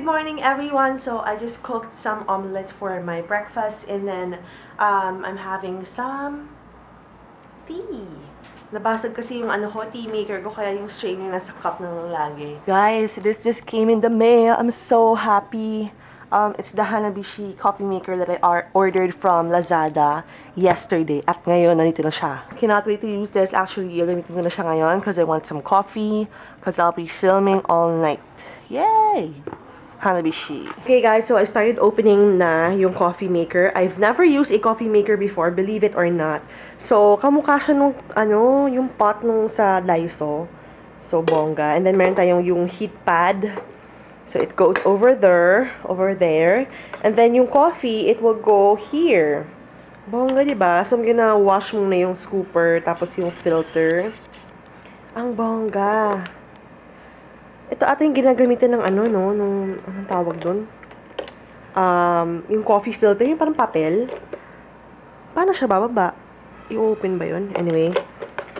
morning, everyone. So I just cooked some omelette for my breakfast, and then I'm having some tea. Nabasag kasi yung tea maker ko, kaya yung strainer nasa cup na lang lagi. Guys, this just came in the mail. I'm so happy. It's the Hanabishi coffee maker that I ordered from Lazada yesterday. At ngayon, nandito na siya. Cannot wait to use this. Actually, gagamitin ko na siya ngayon because I want some coffee. Because I'll be filming all night. Yay! Hanabishi. Okay guys, so I started opening na yung coffee maker. I've never used a coffee maker before, believe it or not. So, kamukha siya nung, yung pot nung sa Lysol. So, bongga. And then, meron tayong yung heat pad. So, it goes over there. And then, yung coffee, it will go here. Bongga, diba? So, I'm gonna wash muna yung scooper, tapos yung filter. Ang bongga. Ito ata yung ginagamitan ng anong tawag doon? Yung coffee filter, yung parang papel. Paano siya bababa? I-open ba yun? Anyway.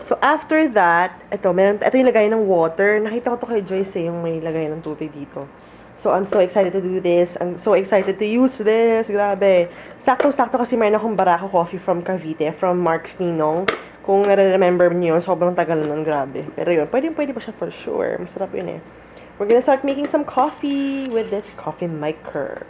So, after that, ito yung lagay ng water. Nakita ko to kay Joyce yung may lagay ng tubig dito. So, I'm so excited to do this. I'm so excited to use this. Grabe. Sakto-sakto kasi meron akong Barako coffee from Cavite, from Mark's Ninong. Kung nare-remember niyo, sobrang tagal nun, grabe. Pero yun, pwede pa siya for sure. Masarap yun eh. We're gonna start making some coffee with this coffee maker.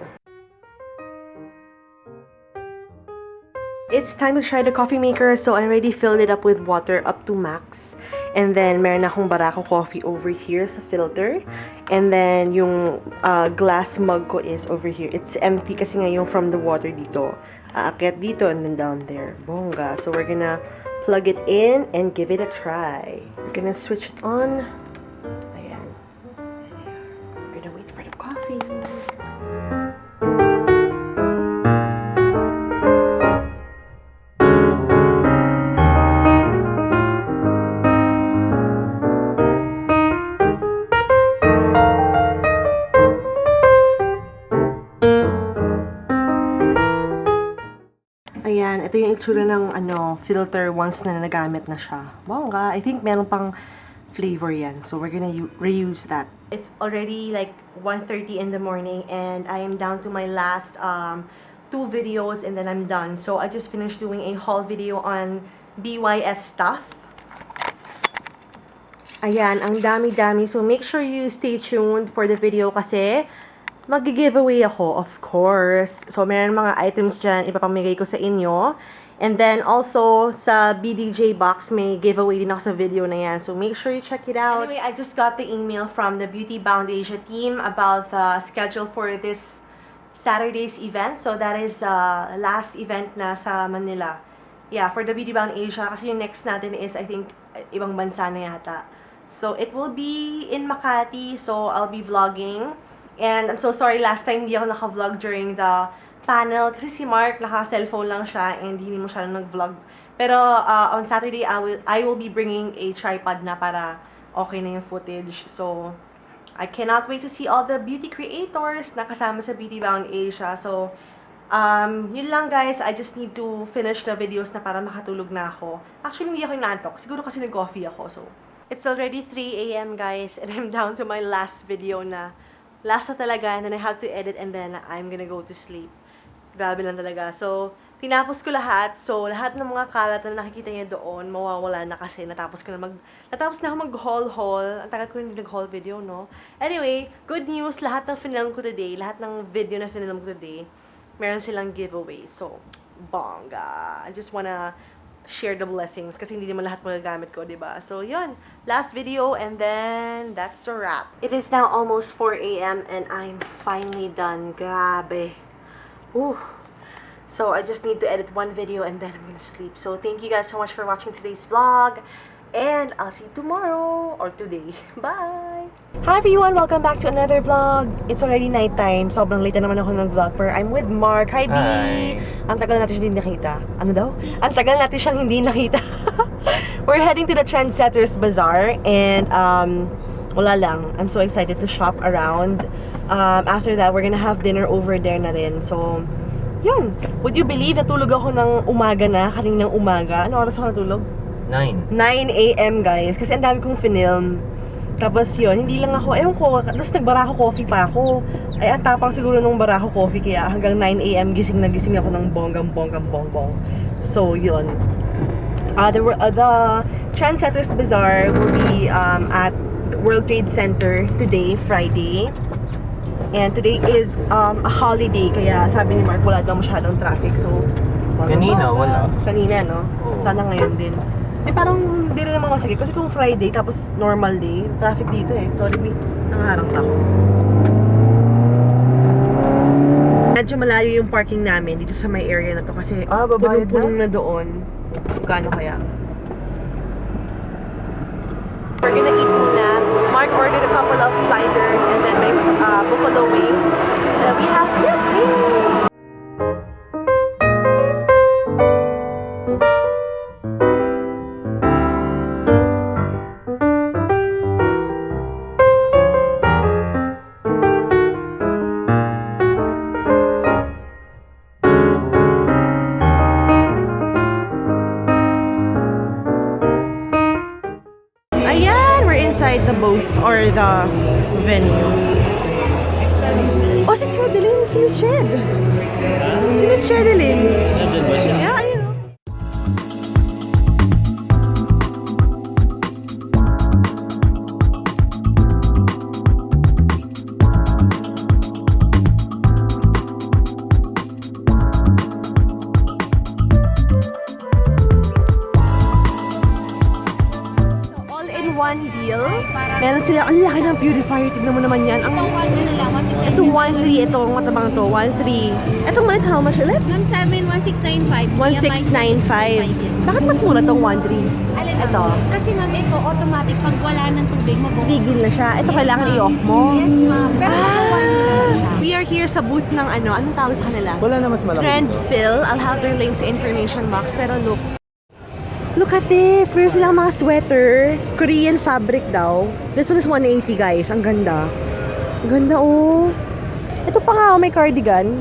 It's time to try the coffee maker. So, I already filled it up with water up to max. And then, meron akong Barako coffee over here sa filter. And then, yung glass mug ko is over here. It's empty kasi nga yung from the water dito. Aakyat dito and then down there. Bongga. So, we're gonna plug it in and give it a try. We're gonna switch it on. Ayan. We're gonna wait for the coffee. Ayan, ito yung itsura ng filter once na nagamit na siya. Bongga. I think meron pang flavor yan. So, we're gonna reuse that. It's already like 1:30 in the morning and I am down to my last 2 videos and then I'm done. So, I just finished doing a haul video on BYS stuff. Ayan, ang dami-dami. So, make sure you stay tuned for the video kasi mag-giveaway ako, of course. So, meron mga items dyan, ipapamigay ko sa inyo. And then, also, sa BDJ box, may giveaway din ako sa video na yan. So, make sure you check it out. Anyway, I just got the email from the Beauty Bound Asia team about the schedule for this Saturday's event. So, that is the last event na sa Manila. Yeah, for the Beauty Bound Asia. Kasi yung next natin is, I think, ibang bansa na yata. So, it will be in Makati. So, I'll be vlogging. And I'm so sorry, last time hindi ako naka-vlog during the panel. Kasi si Mark, naka-cellphone lang siya and hindi mo siya nag-vlog. Pero on Saturday, I will be bringing a tripod na para okay na yung footage. So, I cannot wait to see all the beauty creators na kasama sa Beauty Bound Asia. So, yun lang guys. I just need to finish the videos na para makatulog na ako. Actually, hindi ako inaantok. Siguro kasi nag-coffee ako. So, it's already 3 AM guys. And I'm down to my last video na. Last na talaga, and then I have to edit, and then I'm gonna go to sleep. Grabe lang talaga. So, tinapos ko lahat. So, lahat ng mga kalat na nakikita niyo doon, mawawala na kasi natapos na ako mag-haul. Ang tagal ko hindi nag-haul video, no? Anyway, good news, lahat ng film ko today, lahat ng video na film ko today, meron silang giveaway. So, bongga. I just wanna share the blessings kasi hindi naman lahat magagamit ko, diba? So, yun. Last video and then that's a wrap. It is now almost 4 AM and I'm finally done. Grabe. Ooh. So, I just need to edit one video and then I'm gonna sleep. So, thank you guys so much for watching today's vlog. And I'll see you tomorrow or today. Bye! Hi everyone! Welcome back to another vlog. It's already nighttime. Sobrang late na naman ako ng-vlog. Pero I'm with Mark. Hi, B! Ang tagal natin siyang hindi nakita. Ano daw? Ang tagal natin siyang hindi nakita. We're heading to the Trendsetters Bazaar. And, wala lang. I'm so excited to shop around. After that, we're gonna have dinner over there na rin. So, yun. Would you believe natulog ako ng umaga na? Kaninang umaga. Ano oras ako natulog? 9 AM guys. Kasi ang dami kong film. Tapos yun, hindi lang ako, ewan ko, tapos nag-Barako Coffee pa ako. Ay, ang tapang siguro nung Barako Coffee, kaya hanggang 9 a.m. gising na gising ako ng bonggam-bonggam-bongbong. So, yun. The Trendsetters Bazaar will be at World Trade Center today, Friday. And today is a holiday, kaya sabi ni Mark, wala daw masyadong traffic. So, Kanina, wala. Kanina, no? Oo. Sana ngayon din. Eh, parang hindi rin naman masigit. Kasi kung Friday, tapos normal day, traffic dito eh. Sorry, B. Nangaharang ako. Medyo malayo yung parking namin dito sa may area na to. Kasi babayad punong-punong na doon. Kano kaya? We're gonna eat muna. Mark ordered a couple of sliders and then my buffalo wings. And we have milk tea! Ayan, we're inside the booth or the venue. Oh, si Chedelyn! Si Miss Ched! Si Miss Chedelyn! Nandiyan ba siya? Yeah, ayun o. All-in-one deal. Meron sila, ang laki ng purifier. Tignan mo naman yan. Ang, ito 1.3. Ito, ang matabang to. 1.3. Itong maliit, how much ulit? Ma'am, 71695. 1695. Bakit mas mura tong 1.3? Ito. Kasi ma'am, ito automatic pag wala ng tubig, mabuhay. Tigil na siya. Ito kailangan i-off mo. Yes, ma'am. Pero We are here sa booth ng ano, anong tawag sa kanila? Wala na mas malaki. Trendfill. I'll have their links sa information box. Pero look at this. Meron silang mga sweater. Korean fabric daw. This one is 180 guys. Ang ganda. Ang ganda oh. Ito pa nga oh, may cardigan.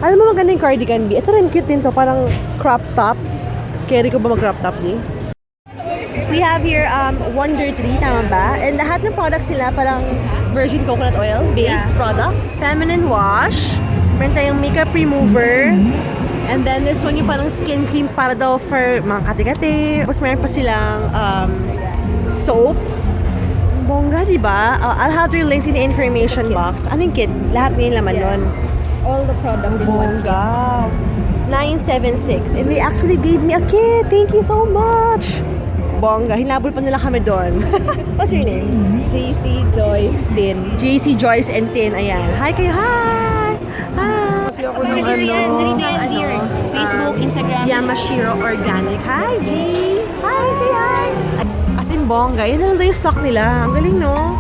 Alam mo maganda yung cardigan, B? Ito rin cute din to. Parang crop top. Carry ko ba mag-crop top, B? We have here Wonder 3, tama ba? And lahat ng products sila parang virgin coconut oil based products. Feminine wash. Meron tayong makeup remover. And then this one yung parang skin cream para daw for mga kati-kati. Tapos meron pa silang soap. Bongga, di ba? I'll have your links in the information box. Anong kit? Lahat na yung laman nun. all the products in one kit. Bongga. 976. And they actually gave me a kit. Thank you so much. Bongga. Hinabol pa nila kami doon. What's your name? JC, Joyce, Tin. JC, Joyce, and Tin. Ayan. Hi kayo. Hi! Hi! Kasi ako ng ano. Facebook, Instagram. Yamashiro Organic. Hi, G! Hi! Say hi! As in, bongga. Yun na lang daw yung stock nila. Ang galing, no?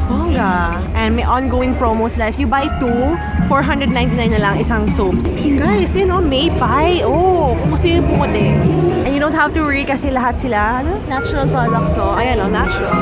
Bongga. And may ongoing promos sila. If you buy 2, 499 na lang isang soaps. Guys, yun know, May Pie. Oh, kung sino yung pumunti. And you don't have to worry kasi lahat sila, ano? Natural products, no? Ayan, no? Natural.